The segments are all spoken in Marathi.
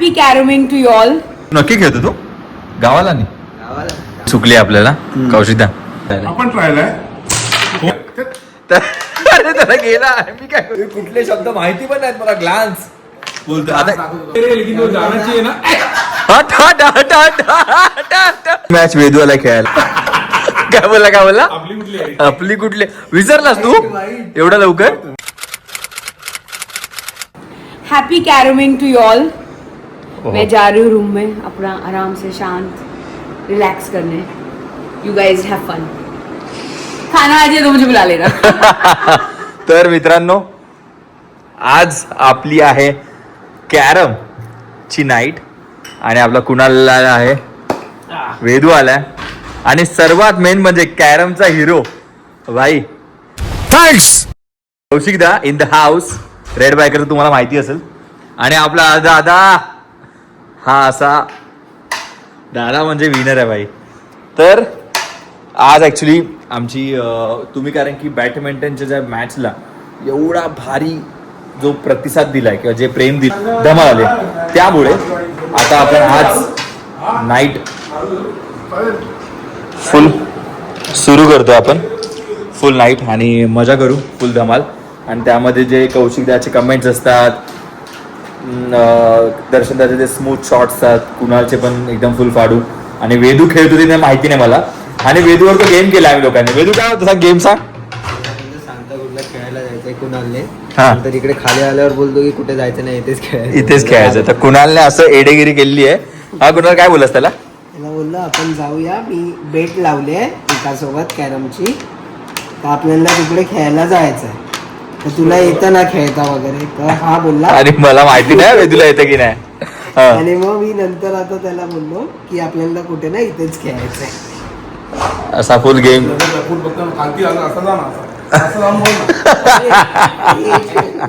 Happy कॅरमिंग to all. नक्की खेळतो तू गावाला नाही चुकली आपल्याला कौशिकदा आपण ट्रायल आहे. अरे त्याला गेला मी काय कुठले शब्द माहिती पण नाहीत मला ग्लान्स बोलतो आता मॅच वेदूला खेळायला काय बोला आपली कुठली विसरलास तू एवढा लवकर. Happy carroming to all. मैं जा रही हूँ रूम में अपना आराम से शांत रिलैक्स करने. You guys have fun. खाना आ जाए तो मुझे बुला लेना. तर मित्रांनो आज आपली आहे कॅरम ची नाईट आणि आपला कुणाल आहे वेदू आलाय आणि सर्वात मेन म्हणजे कॅरमचा हिरो भाई थँक्स कौशिकदा in the house. Red biker तुम्हाला माहिती असेल आणि आपला दादा हा असा दादा म्हणजे विनर आहे भाई. तर आज ॲक्च्युली आमची तुम्ही कारण की बॅडमिंटनच्या ज्या मॅचला एवढा भारी जो प्रतिसाद दिलाय किंवा जे प्रेम दिलं धमाल आले त्यामुळे आता आपण आज नाईट फुल सुरू करतो आपण फुल नाईट आणि मजा करू फुल धमाल. आणि त्यामध्ये जे कौशिकदाचे कमेंट्स असतात दर्शनदाचे जे स्मूथ शॉट्स असतात कुणालचे पण एकदम फुल फाडू आणि वेदू खेळतो ते माहिती नाही मला आणि वेदूवर तो गेम केला आम्ही लोकांनी. वेदू काय होतं सांग गेम सांग. सांगता कुठला खेळायला जायचंय कुणालने हा. तर इकडे खाली आल्यावर बोलतो की कुठे जायचं नाही इथेच खेळायचं. तर कुणालने असं एडेगिरी केलेली आहे. हा कुणाल काय बोलस त्याला त्याला बोललो आपण जाऊया मी बेट लावले एकासोबत कॅरमची तर आपल्याला तिकडे खेळायला जायचंय तर तुला येतं ना खेळता वगैरे तर हा बोलला आणि मला माहिती नाही वेदूला येतं की नाही. आणि मग मी नंतर आता त्याला बोललो की आपल्याला कुठे ना इथेच खेळायचंय. असा फुल गेम. खालती आला असं जा ना असं जाऊन बोल ना.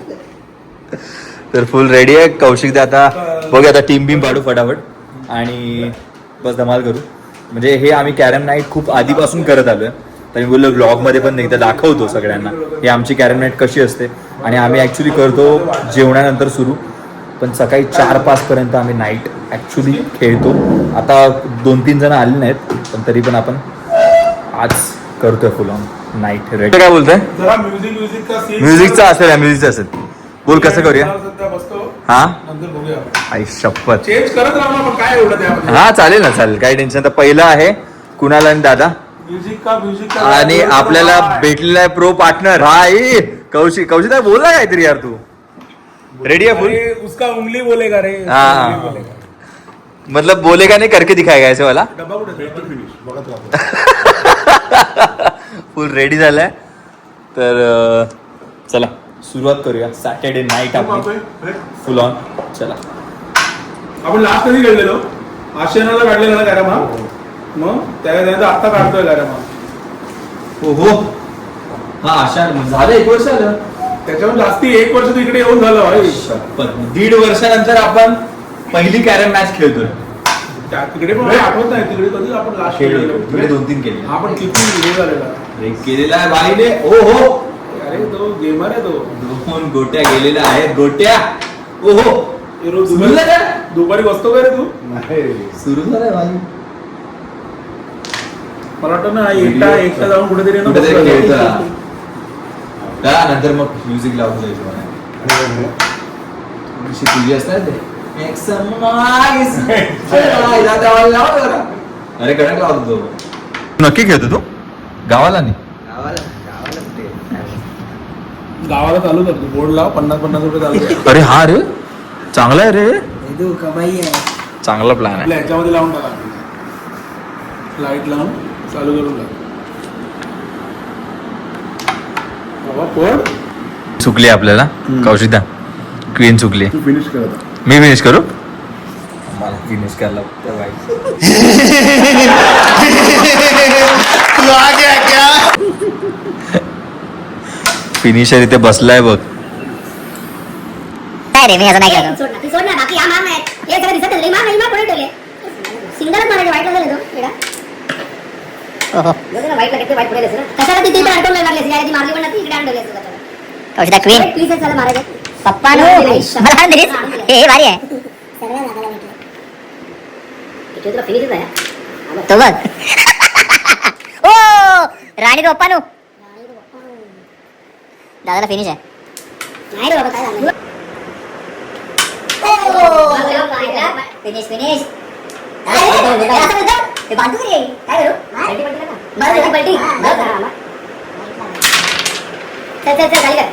तर फुल रेडी आहे कौशिक. आता बघूया आता टीम बीम पाडू फटाफट आणि बस धमाल करू. म्हणजे हे आम्ही कॅरम नाईट खूप आधीपासून करत आलोय तर मी बोललो ब्लॉगमध्ये पण एकदा दाखवतो सगळ्यांना ही आमची कॅरम नाईट कशी असते. आणि आम्ही ॲक्च्युली करतो जेवणानंतर सुरू पण सकाळी 4-5 पर्यंत आम्ही नाईट ॲक्च्युली खेळतो. आता 2-3 जण आले नाहीत पण तरी पण आपण आज करतोय फुल ऑन नाईट रेडी. काय बोलतोय जरा म्युझिकचा सीन म्युझिकचा असेल म्युझिकचा असेल बोल कसं करूया. सध्या बसतो हा नंतर बघूया आई शपथ चेंज करत राहू ना पण काय एवढं त्यामध्ये हा चालेल ना चालेल काही टेन्शन. तर पहिलं आहे कुणाल आणि दादा म्युझिक आणि आपल्याला भेटलेला आहे प्रो पार्टनर भाई कौशिक. कौशिक बोलला काहीतरी यार तू रेडी आहे फुल. उसका उंगली बोलेगा रे हाँ. उंगली बोलेगा. मतलब बोलेगा नहीं करके दिखाएगा ऐसे वाला. डब्बा कुठे फिनिश बघत राहतो. फुल रेडी झालाय. तर चला सुरुवात करूया सॅटर्डे नाईट आपली फुल ऑन. चला आपण लास्ट कधी खेळलेलो आशियानाला काढलेला ना कॅरम हा मग त्यानंतर आता काढतोय कॅरम हा. हो हा आशा झालं 1 वर्ष झालं त्याच्यावर जास्ती 1 वर्ष तू इकडे येऊन झालं भाई. 1.5 वर्षानंतर आपण पहिली कॅरम मॅच खेळतोय. तिकडे पण आठवत नाही तिकडे कधी आपण लास्ट खेळलेलो तिकडे 2-3 केले आपण किती हे झालेला केलेला आहे बाईने. ओ हो अरे तो गेमर आहे तो 2 गोट्या गेलेल्या आहेत गोट्या. ओ हो ते रोज सुरू झालं? दुपारी बसतो का रे तू सुरू झालंय बाई. मला वाटतं ना एकटा जाऊन कुठेतरी ना कुठेतरी बसतो. खेळतो. नंतर मग म्युझिक लावून जायचं तुझी असतात ते अरे कडक लावतो तो. नक्की खेळतो तू गावाला नाही गावाला चालू करतो बोर्ड लाव 50-50 रुपये चालू. अरे हा रे चांगला आहे रे वेदू कमाई आहे. चांगला प्लॅन आहे. आपल्या ह्याच्यामध्ये लावून टाका लाईट लावून चालू करून टाक. बाबा कोण चुकली आपल्याला कौशिकदा क्वीन चुकली. तू फिनिश करत मी फिनिश करू मला फिनिश करायला फिनिशर इथे बसलाय बघ. काय रे मी असं नाही केलं. सोड ना बाकी हा मार नाही हे सगळं दिसत नाही मार नाही मार कोणी ठेवले सिंगलच मारायचं वाईट लागलं तो एडा जरा वाईट लागते वाईट पडेल ना कशाला ती तिथे अडकवून लागली ती मारली पण नाही इकडे आणली असं कौशिक क्वीन प्लीज चला मारायचं पप्पा नो मला हे भारी आहे सगळं तुला फिनिशच आहे तो बघ ओ राणी तो पप्पा नो दादाला फिनिश आहे नाही रे बाबा काय झालं फिनिश फिनिश ते बांधू रे काय करू बल्टी बल्टी चल चल चल खाली कर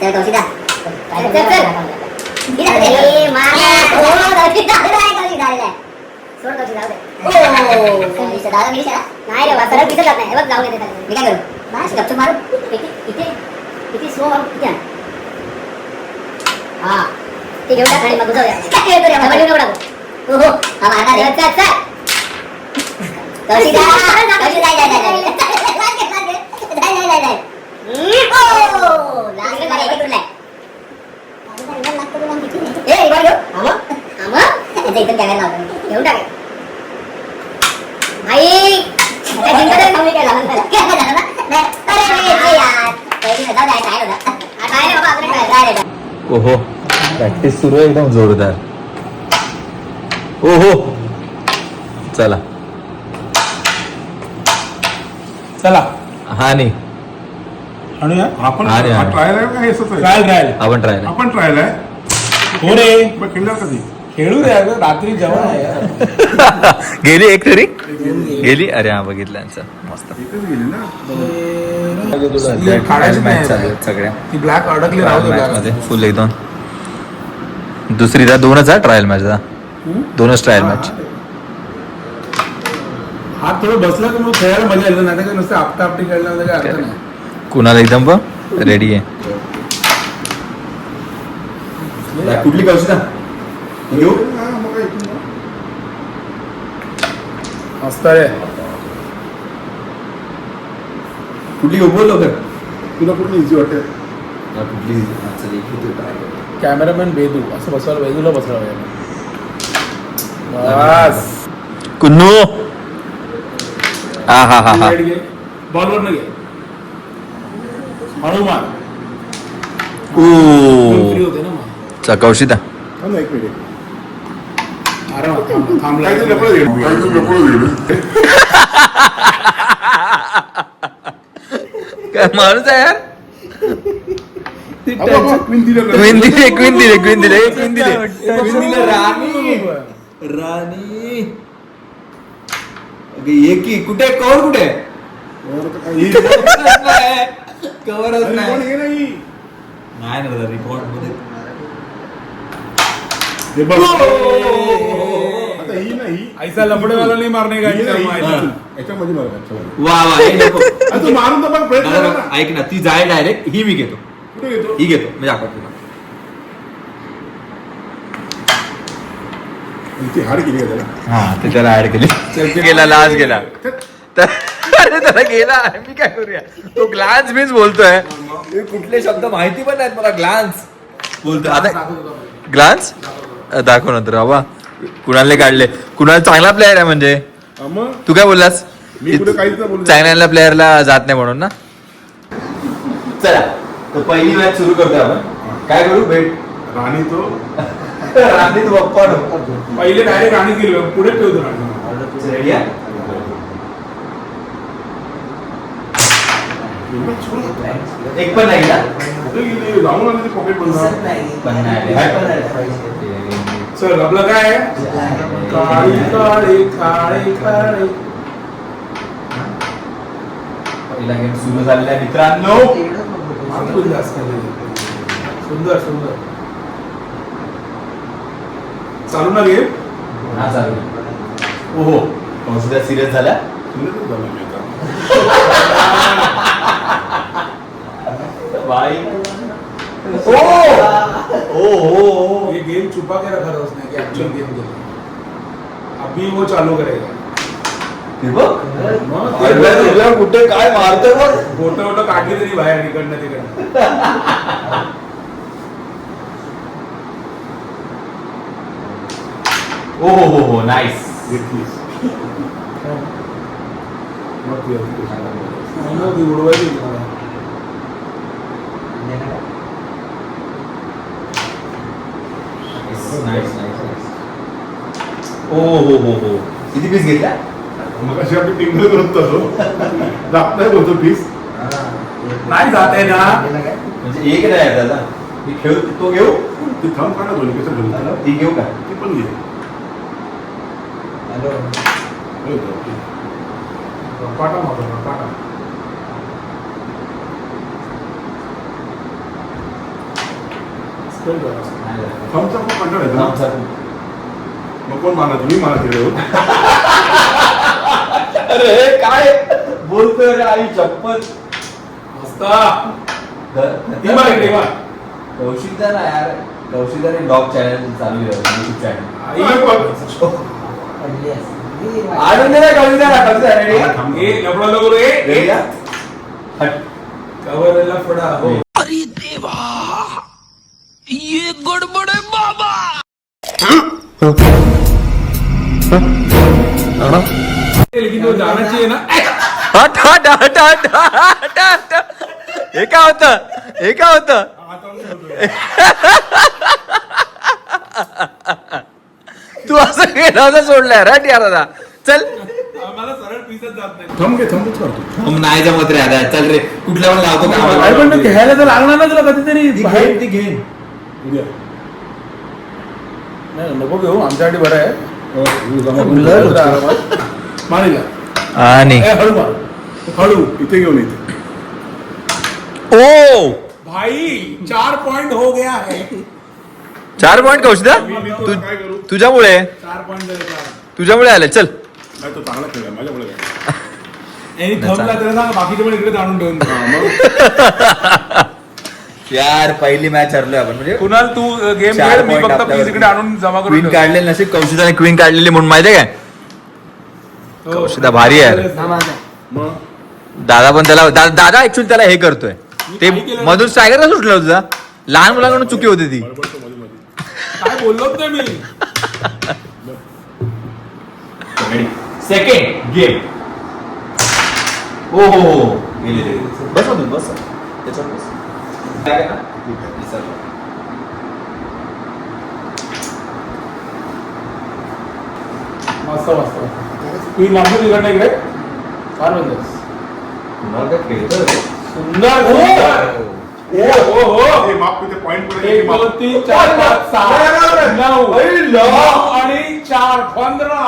चल कौशिदा चल चल चल ए मारा ओ कौशिदा आहे सोड कौशिदा जाऊ दे ओ कौशिदा दादा मिनिश नाही रे बा सरळ दिसत जात नाही हे बघ जाऊ दे मी काय करू बस गपचूप मारू इथे इथे स्लो मारू इथे हा ते घेऊन टाक खाली मग जाऊया काय करूया मग घेऊन टाकू ओहो हा मारणार रे चल चल कौशिदा कौशिदा जाय जाय जाय ओ लास्ट मध्ये एक तुरलाय ए इकडे घेऊ आम आम इथे इथून कॅमेरा लावतो घेऊन टाक भाई काय जिंकत आहे कमी काय झालं काय झालं ना अरे यार पहिली जाऊ दे काय होता काय रे बाबा अजून काय रे ओहो प्रॅक्टिस सुरू आहे एकदम जोरदार. ओहो चला चला हा नाही आणि आपण अरे, अरे. ट्रायल आहे का हे असंच आहे ट्रायल आपण ट्राय आपण ट्रायल आहे हो रे मग खेळणार कधी खेळू दे अगं रात्री जेवण आहे गेली एक तरी गेली अरे हा बघितलं यांचं मस्त इथेच गेली ना काढायची मॅच चालू आहेत सगळ्या ती ब्लॅक अडकली राहू दे मॅच मध्ये फुल एकदम दुसरीदा दोनच आहे ट्रायल मॅच दोनच ट्रायल मॅच हात थोडं बसला की मग खेळायला मजा येईल नाही तर नुसतं आपटा आपटी खेळण्यामध्ये काय अर्थ नाही कुणाला एकदम रेडी आहे कुठली कौशिका घेऊ मस्त आहे कुठली घेऊ बोल लवकर तुला कुठली इझी वाटते कुठली कॅमेरामॅन बेदू असं बसवायला बेदूला बसवायला बस कुन्नू हा हा हा हा बॉलवर न घे हनुमान फ्री होते ना मग कौशिता एक मिनिट आरामात थांबला काय माणूस आहे यार क्वीन दिले क्वीन दिले राणी राणी ये की कुठे कवर कुठे कवरच नाही नाही ना रिपोर्ट मध्ये आता ही नाही ऐसा लपडेवाला नाही मारणे का याच्यामध्ये वा वा हे नको. तू मारून तर पण प्रयत्न कर ना. ऐक ना ती जाय डायरेक्ट ही मी घेतो कुठे घेतो ही घेतो मी दाखवतो तुला ती हार केली का त्याला हा ते त्याला ऍड केली गेला लास्ट गेला तर अरे त्याला गेला मी काय करूया तो ग्लान्स मीच बोलतोय कुठले शब्द माहिती पण नाहीत मला ग्लान्स बोलतोय आता ग्लान्स दाखव नंतर बाबा कुणालने काढले कुणाल चांगला प्लेअर आहे म्हणजे मग तू काय बोललास मी कुठे काहीच नाही बोललो. चांगल्या प्लेअरला जात नाही म्हणून ना चला तर पहिली मॅच सुरू करतोय आपण काय करू भेट राणी तो राणी तू बाप्पा पहिले डायरेक्ट राणी गेलो पुढे ठेवतो राणी रेडी आहे एक पण नाही ना कुठे गेली जाऊन आले ते पॉकेट बंद पण नाही चल आपलं काय आहे काळी काळी काळी काळी पहिला गेम सुरू झालेला आहे मित्रांनो सुंदर सुंदर चालू ना गेम हा चालू ओहो कौशिका सिरियस झाला भाई ओ ओ हो ये गेम छुपा के रखा था उसने कि एक्चुअल गेम खेला अभी वो चालू करेगा कुठे काय मारतोय बघ फोटो वोटो काढली तरी बाहेर इकडनं तिकडनं ओ हो नाईस घेतलीस मग ती उडवायची मला नाईस नाईस हो हो हो किती पीस घेतला मग अशी आपली टिंगल करत असो जात नाही बोलतो पीस नाही जात आहे ना म्हणजे एक नाही आहे दादा मी खेळ तो घेऊ ती थंब काढा दोन्ही कसं घेऊ ती घेऊ का ती पण घे हॅलो पाठा मागं पाठा थंबचा खूप कंटाळ येतो ना. मग कोण मारा तुम्ही मारा खेळ अरे काय बोलतोय रे आई चप्पल ती मारा इकडे मार. कौशिकदा ना यार कौशिकदाने ब्लॉग चॅनल चालू युट्यूब चॅनल आई बघ. पडली असती. आडून दे ना कौशिकदा रेडी ए लफडा नको रे रेडी हट कवर लफडा हो लेकिन तो जाना चाहिए ना हट हट हट हट हट हट हे काय होतं हे काय होतं तू असं केलं असं सोडलंय रट यार दादा चल मला सरळ पीसच जात नाही थंब घे थंबच करतो नाही जमत रे आता चल रे कुठल्या पण लावतो काय पण घ्यायला तर लागणार ना तुला कधीतरी बाहेर ती घेईन उद्या नाही नको घेऊ आमच्यासाठी बरं आहे मारीला आणि हळू मार हळू इथे घेऊन येते ओ भाई 4 पॉइंट हो गया है 4 पॉइंट कौशिकदा काय करू तुझ्यामुळे 4 पॉइंट झाले 4 तुझ्यामुळे आले चल नाही तो चांगला खेळ आहे माझ्यामुळे काय थंबला त्याला सांग बाकीचे पण इकडे आणून ठेवून यार पहिली मॅच हरलोय आपण म्हणजे कुणाल तू गेम चार खेळ मी point फक्त आपल्यावरती. पीस इकडे आणून जमा करून क्वीन काढलेली नसेल कौशिकदाने क्वीन काढलेली म्हणून माहितीये काय ठेवतो. कौशिकदा भारी आहे रे. हा माझा. मग दादा पण त्याला दादा ऍक्च्युअली त्याला हे करतोय ते काही केलं मधून स्ट्रायगर का सुटलं होतं तुझा लहान मुलांकडून चुकी होती ती बडबडतो मध्ये मध्ये काय बोललोच नाही मी सेकंड गेम हो हो हो गेले बस मधून बस त्याच्यावर बस काय आहे ना? विसरलो. मस्त मस्त तू लागतो तिकडनं इकडे फार म्हणतोस कुणाल काय खेळतोय रे? सुंदर हो हो हो माप किती पॉइंट पडले 1 2 3 4 5 6 9 आणि 4 15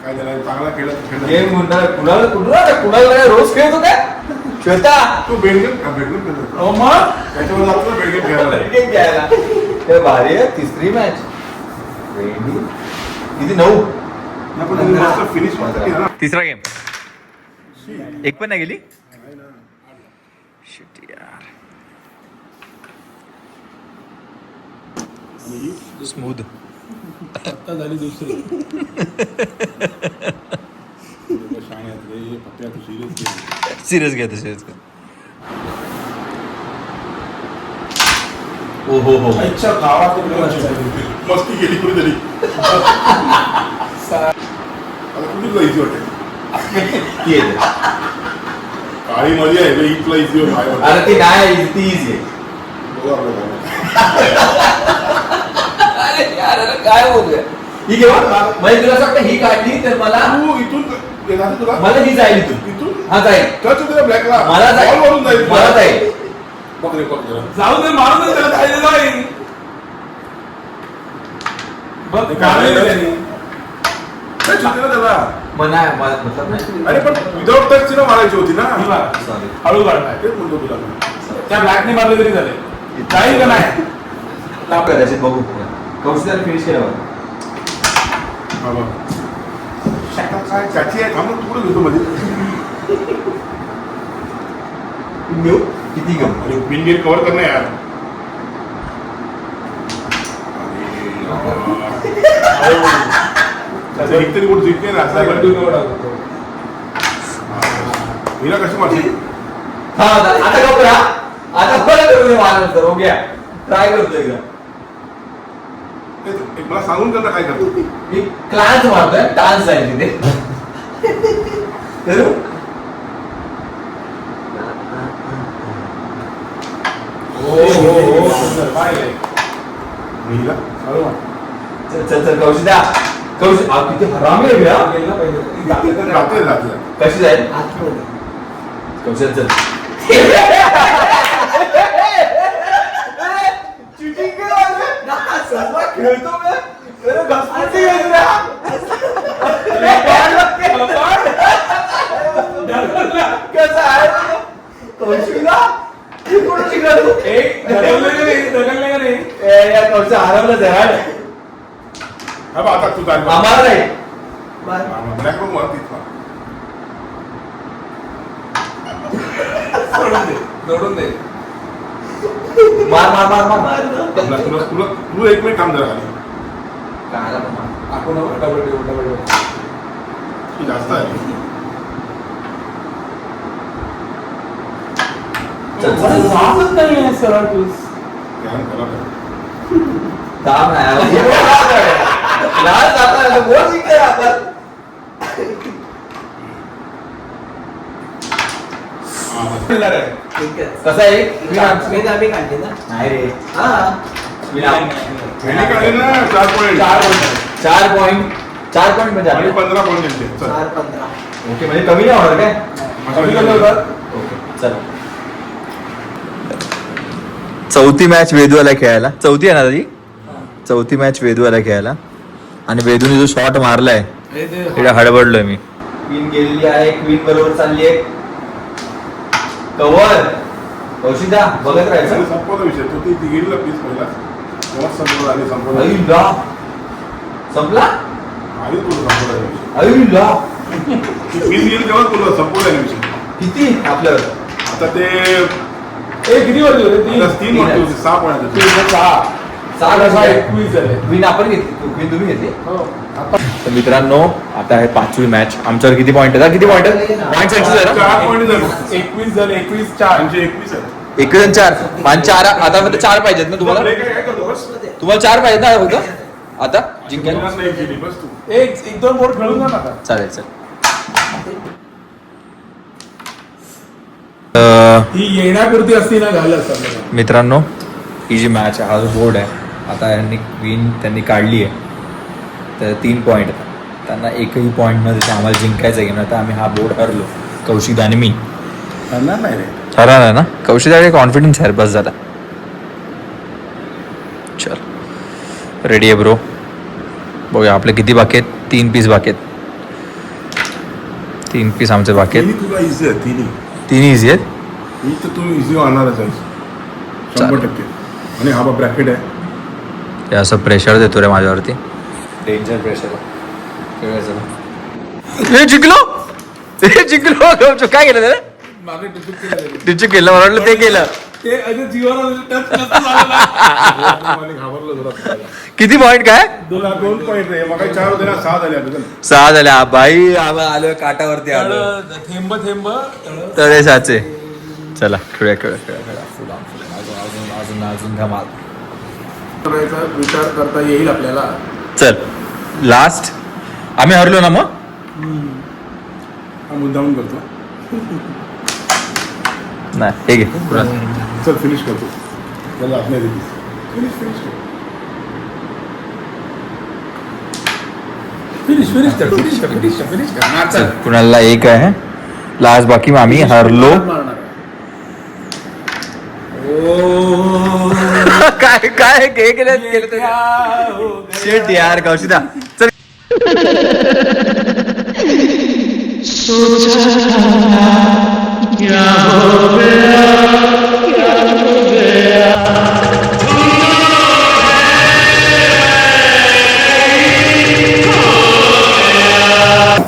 काय झालं चांगला खेळ गेम म्हणतात कुणाला काय रोज खेळतो काय श्वेता तू बेडगेम खेळतो मग त्याच्यावर जातो बेडगेम खेळायला क्रिकेट घ्यायला ते भारी आहे तिसरी मॅच किती 9 फिनिश तिसरा गेम एक पण नाही गेली Shit, यार स्मूथ आता झाली दुसरी शाळेतले पप्प्या तू सिरियस सिरियस घ्या ओ हो हो अच्छा गावात मस्ती केली कुठेतरी आता कुठे जायची वाटते काळी मध्ये आहे इथला इझी अरे ती नाही ती इझी अरे यार अरे काय बोलतोय ही घेऊ म्हणजे तुला असं वाटतं ही काढली तर मला तू इथून तुला मला ही जाईल इथून इथून हा जाईल टच तुला ब्लॅकला मला जाईल वरून जाईल मला जाईल पकडे पकडे जाऊ दे मारून दे त्याला जायला जाईल बघ त्याला मना मतलब नाही अरे पण विदाउट टच तिला मारायची होती ना सॉरी हळू काढणार तेच म्हणतो तुला त्या ब्लॅकने मारले तरी झाले जाईल का नाही काय करायचे बघू कौशिकाने फिनिश केलं काय चाची आहे थांबून तुकडं घेतो मध्ये घेऊ किती घेऊ अरे पिन गेट कव्हर करणे यार एक तरी कोण जिंकते ना असा हिला कशी मारशी हा आता का बरं आता परत करू नंतर हो गया ट्राय करतो एकदा एक मला सांगून करता काय करतो मी क्लास मारतोय डान्स जाईल तिथे हो सुंदर. पाहिलंय. मीला? हळू मार. चल चल चल कौशिदा कौशिक किती हरामी आहे बे, हा? गेलं पाहिजे. घातलं तर घातलं. कशी जाईल आतमध्ये. कौशिक चल खेळतो कसं आहे कौशिकला ढकलले का नाही? कौशिक हरवलं जरा हा बा, आता तू काय बघ. आम्हाला नाही बाय. ब्लॅक रूम वर तिथं. जोडून दे. मार मार मार मार मार तू एक मिनिट थांब जरा खाली. आपण डबल तू जास्त आहे. चल चल वाजत नाहीये सरळ तूच. ध्यान करा. काम नाही लाल जाता बोल शिकतोय आपण कसं आहे मी आम्ही काढली ना. नाही रे हा. खेळणी काढली ना 4 पॉईंट. 4 पॉईंट म्हणजे आणि आले. 15 पॉईंट त्यांचे. चल. 4-15. ओके म्हणजे कमी नाही होणार काय कमी झालं होतं. ओके चला चौथी मॅच वेदू आला खेळायला. चौथी आहे ना दादी चौथी मॅच वेदू आला खेळायला आणि वेदूने जो शॉट मारलाय तिला हडबडलोय मी. क्वीन गेलेली आहे क्वीन बरोबर चालली आहे कव्हर कौशिदा बघत राहायचं. संपवला विषय तो ती गेलीला प्लीज पहिला तेव्हा संपवला आणि संपवला अयुला संपला आणि तुला संपवला विषय अयुला ती प्लीज गेली तेव्हा तुला संपवला विषय. किती आपलं आता ते किती वाजले होते? 3 वाटते होते 6 पॉईंट होते. 21 झाले. क्वीन आपण घेतली क्वीन तुम्ही घेतली. हो. तर मित्रांनो आता आहे 5वी मॅच. आमच्यावर किती पॉईंट आहेत किती पॉईंट आहेत पॉईंट 4 पॉईंट झाले. 21 झाले. 21-4. त्यांचे 21 आहे. 21 आणि 4 आणि 4 आता फक्त 4 पाहिजेत ना तुम्हाला ब्रेक आहे, काय करतो बस. तुम्हाला 4 पाहिजेत ना फक्त आता जिंकायला. बोनस नाही केली बस तू. एक दोन बोर्ड खेळून जा ना आता. चालेल चालेल ही येण्यापुरती असती ना झालं असतं. मित्रांनो ही जी मॅच आहे हा जो बोर्ड आहे आता यांनी क्वीन त्यांनी काढली आहे तर 3 पॉईंट त्यांना एकही पॉईंट न देता आम्हाला जिंकायचं गेम आता आम्ही हा बोर्ड हरलो कौशिक आणि मी. करणार नाही रे. हरा ना कौशिक कॉन्फिडन्स आहे बस झाला. चल रेडी आहे ब्रो बघूया आपले किती बाकी आहेत 3 पीस बाकी आहेत 3 पीस आमचे बाकी आहेत. तिन्ही तुला इझी आहे तिन्ही. 3 इझी आहेत. ही तर तू इझी आणणारच आहेस 100%. आणि हा बा ब्रॅकेट आहे. हे असं प्रेशर देतो रे माझ्यावरती डेंजर प्रेशर. हे जिंकलो हे जिंकलो काय केलं रे मागे टिचूक केलं. टिचूक केलं मला वाटलं ते केलं. ते असे जीवाला टच नसतं झालं ना. मला घाबरलो जरा. किती पॉईंट काय 2 पॉईंट रे मग 4 होते ना 6 झाले आता. 6 झाल्या बाई आलोय काटावरती आलो तळं थेंब तळं. तळे साचे. चला खेळूया फुल अजून धमाल. करायचा विचार करता येईल आपल्याला. चल लास्ट आम्ही हरलो ना मग हा मुद्दामून करतो. नाही हे घे पुरा. चल फिनिश करतो. त्याला आपल्या फिनिश कर. फिनिश कर. चल कुणाला 1 आहे लास्ट बाकी मग आम्ही हरलो. मारणार. काय काय हे केलं शेट यार कौशिदा चल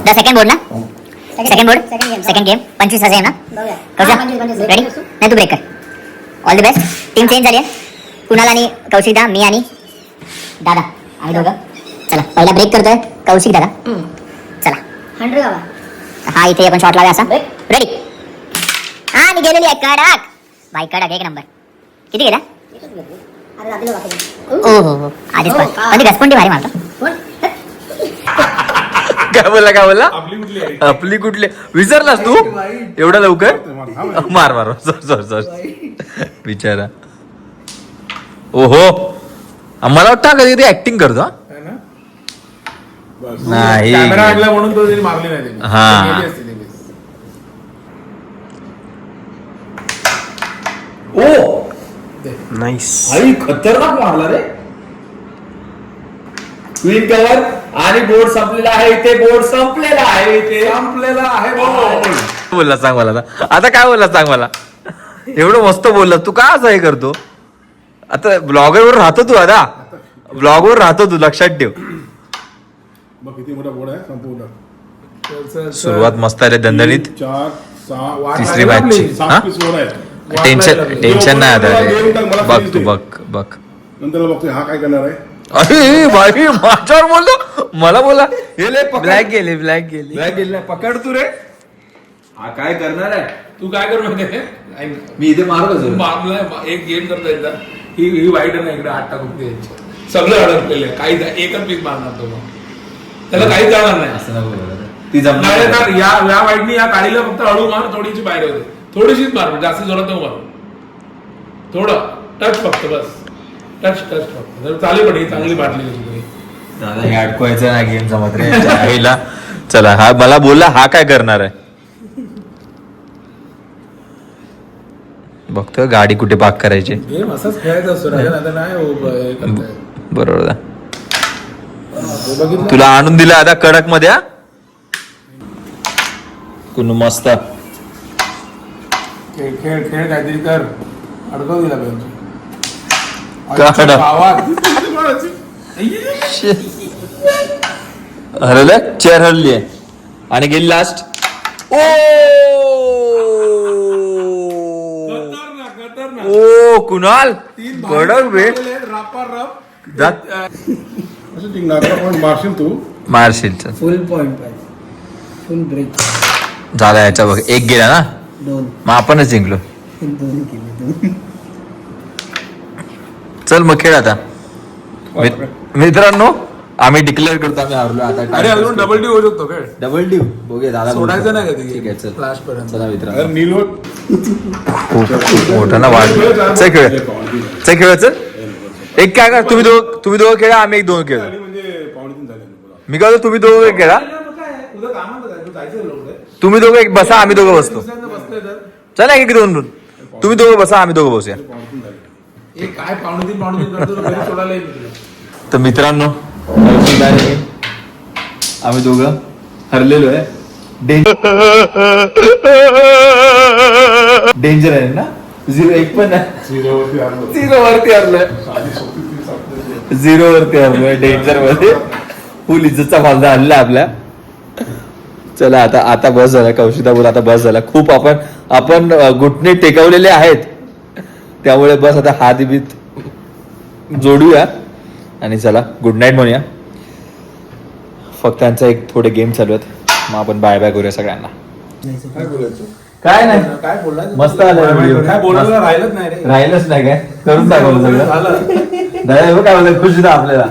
द सेकंड बोर्ड ना सेकंड गेम 25 आहे ना. रेडी नाही तू ब्रेक कर. All the best. Team change झाली आहे. कुणाल आणि कौशिकदा मी आणि दादा आम्ही दोघं. चला पहिला ब्रेक करतोय कौशिक दादा. चला 100 हा इथे आपण शॉट लावूया असा. रेडी हा मी गेलेली आहे कडक भाई कडक 1 नंबर. किती गेला ओ हो आधीच पण ती घसपुंडी भारी मारतो. काय बोलला आपली कुठली आहे? आपली कुठली विसरलास तू एवढा लवकर. मार सॉरी बिचारा ओहो मला वाटतं कधी कधी ऍक्टिंग करतो हा? है ना? बस. नाही. कॅमेरा आणला म्हणून तो तरी मारली नाही त्यांनी. हा. गेली असती ती miss. ओ नाईस. आई खतरनाक मारला रे. क्वीन कव्हर आणि बोर्ड संपलेला आहे इथे. बोर्ड संपलेला आहे इथे. संपलेला आहे भाऊ. बोलला सांग मला आता काय बोलला सांग मला. एवढं मस्त बोलला तू का असं हे करतो. आता ब्लॉगर वर राहतो तू आता. ब्लॉगवर राहतो तू लक्षात ठेव. बघ किती मोठा बोर्ड आहे संपूर्ण. सुरुवात मस्त आहे रे दणदणीत. 4 6 तिसरी मॅचची. 7 पीस बोर्ड आहे. टेन्शन नाही आता रे. बघ तू बघ नंतर बघतोय हा काय करणार आहे. अरे भाई माझ्यावर बोलतो. मला बोला ब्लॅक गेले ब्लॅक गेले. पकड तू रे. हा काय करणार आहे. तू काय करू माहिती मी इथे मारतो मारलाय एक गेम करता एकदा ही वाईट आहे ना इकडे 8 टाकून यांची सगळं अडकलेलं आहे. काही एकच पीस मारणार तो मग त्याला काहीच जाणार नाही. असं नको ती नाही तर या वाईटनी या काळीला फक्त हळू मार थोडीशी बाहेर होते. थोडीशीच मार जास्त जोरात नको मार. थोडं टच फक्त बस. टच फक्त जर चालेल पण ही चांगली बाटली तुम्ही. दादा हे अडकवायचं ना गेम जमत रे आईला. चला हा मला बोलला हा काय करणार आहे. बघतो गाडी कुठे पार्क करायची. गेम असाच खेळायचा असतो राजा नाही तर नाही हे करताय. बरोबर दा. हे बघितलं तुला आणून दिला आता कडक मध्ये हा? कुणू मस्त खेळ खेळ खेळ काहीतरी कर. अडकव दिला पाहिजे काढा. हरलं चेअर हरली आहे आणि गेली लास्ट. ओ ओ कुणाल कडक बे. असं टिंगणार पण मारशील तू. मारशील चल. फुल पॉइंट पाहिजे. Full break. झाला याचा बघ एक गेला ना 2 मग आपणच जिंकलो. 2 केले 2. चल मग खेळ आता. मित्रांनो आम्ही डिक्लेअर करतो आम्ही हारलो आता. अरे अजून डबल डी होऊ शकतो खेळ. डबल ड्यू बघूया दादा सोडायचं नाही कधी. ठीक आहे चल. लास्ट पर्यंत. चला मित्रांनो अरे नील खूप मोठा ना वाढ. चल खेळ चल. एक काय का तुम्ही दोघं खेळा आम्ही एक 2 खेळ. म्हणजे पावणे 3 झाले. मी काय तुम्ही दोघं खेळा. तुझं कामात काय तू जायचं लवकर. तुम्ही दोघं एक बसा आम्ही दोघं बसतो. बसतोय तर चला एक 2 तुम्ही दोघं बसा आम्ही दोघं बसूया. हे काय पावणे 3 करतो घरी सोडायला येईल तुला. तर मित्रांनो आम्ही दोघं हरलेलो आहे. डेंजर आहे ना. 0-1 पण आहे. 0 वरती हरलोय. 0 वरती हरलोय डेंजर मध्ये. फुल इज्जतचा फायदा हल्ला आपल्या. चला आता बस झाला. कौशिका बोल आता बस झाला. खूप आपण घुटणे टेकवलेले आहेत त्यामुळे बस आता हात बीत जोडूया आणि चला गुड नाईट म्हणूया. फक्त त्यांचा एक थोडे गेम चालू आहेत मग आपण बाय बाय करूया सगळ्यांना. काय बोलायचं. काय नाही काय बोलला मस्त आलं. काय बोलायला राहिलंच नाही रे. राहिलंच नाही काय करून दाखवलं सगळं. झालं. दादा काय बोलत खुश होता आपल्याला.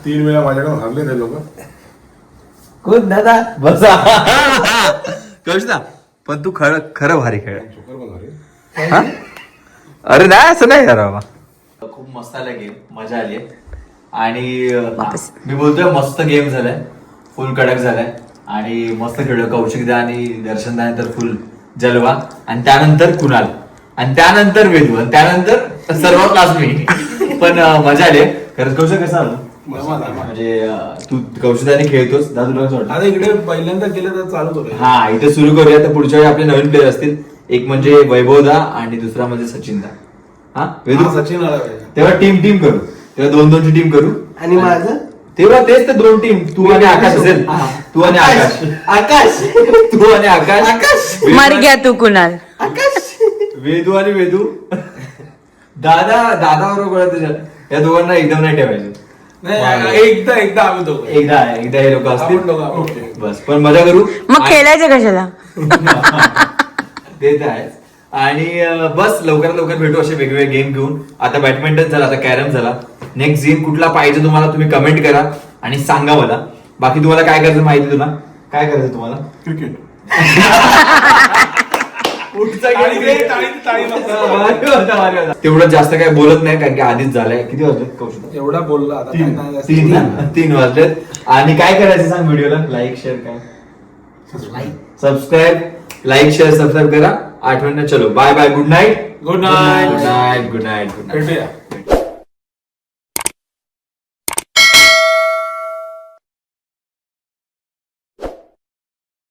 3 वेळा माझ्याकडून हरले ते लोक. कोण दादा. बसा कौशिका पण तू खरं भारी खेळ. अरे नाही असं नाही यार बाबा. खूप मस्त आला गेम. मजा आली आणि मी बोलतोय मस्त गेम झालाय. फुल कडक झालाय आणि मस्त खेळलो. कौशिकदा आणि दर्शनदा तर फुल जलवा आणि त्यानंतर कुणाल आणि त्यानंतर वेदू आणि त्यानंतर सर्व क्लास मी. पण मजा आली खरंच. कौशिक कसं आलं म्हणजे तू कौशिकाने खेळतोस दादा तुला कसं वाटतं. आता इकडे पहिल्यांदा केलं तर चालू करूया. हा इथे सुरू करूया. तर पुढच्या वेळी आपले नवीन प्लेयर असतील. एक म्हणजे वैभवदा आणि दुसरा म्हणजे सचिनदा. हा वेदू सचिन आला पाहिजे. तेव्हा टीम करू. तेव्हा 2-2 ची टीम करू आणि माझं तेव्हा तेच तर 2 टीम. तू आणि आकाश असेल. तू आणि आकाश तू आणि आकाश. मर गया तू कुणाल. वेदू आणि वेदू. दादा बरोबर त्याच्यात या दोघांना एकदम नाही ठेवायचं. नाही एकदा आम्ही दोघं. एकदा हे लोक असतील आपण दोघं ओके. बस. पण मजा करू. मग खेळायचं कशाला. ते तर आहे. आणि बस लवकरात लवकर भेटू असे वेगवेगळे गेम घेऊन. आता बॅडमिंटन झाला आता कॅरम झाला. नेक्स्ट गेम कुठला पाहिजे तुम्हाला तुम्ही कमेंट करा आणि सांगा मला. बाकी तुम्हाला काय करायचं माहिती तुला काय करायचं तुम्हाला क्रिकेट. टाळी घे, टाळी बघ. तेवढं जास्त काय बोलत नाही कारण की आधीच झालंय. किती वाजलेत कौशिक? एवढा बोलला आता काय नाही जास्त. 3 वाजलेत. आणि काय करायचं सांग व्हिडिओला? लाईक शेअर काय सबस्क्राईब लाईक शेअर सबस्क्राईब करा. आठवण चलो bye bye. Good night. Good night. Good night. Good night. भेटूया.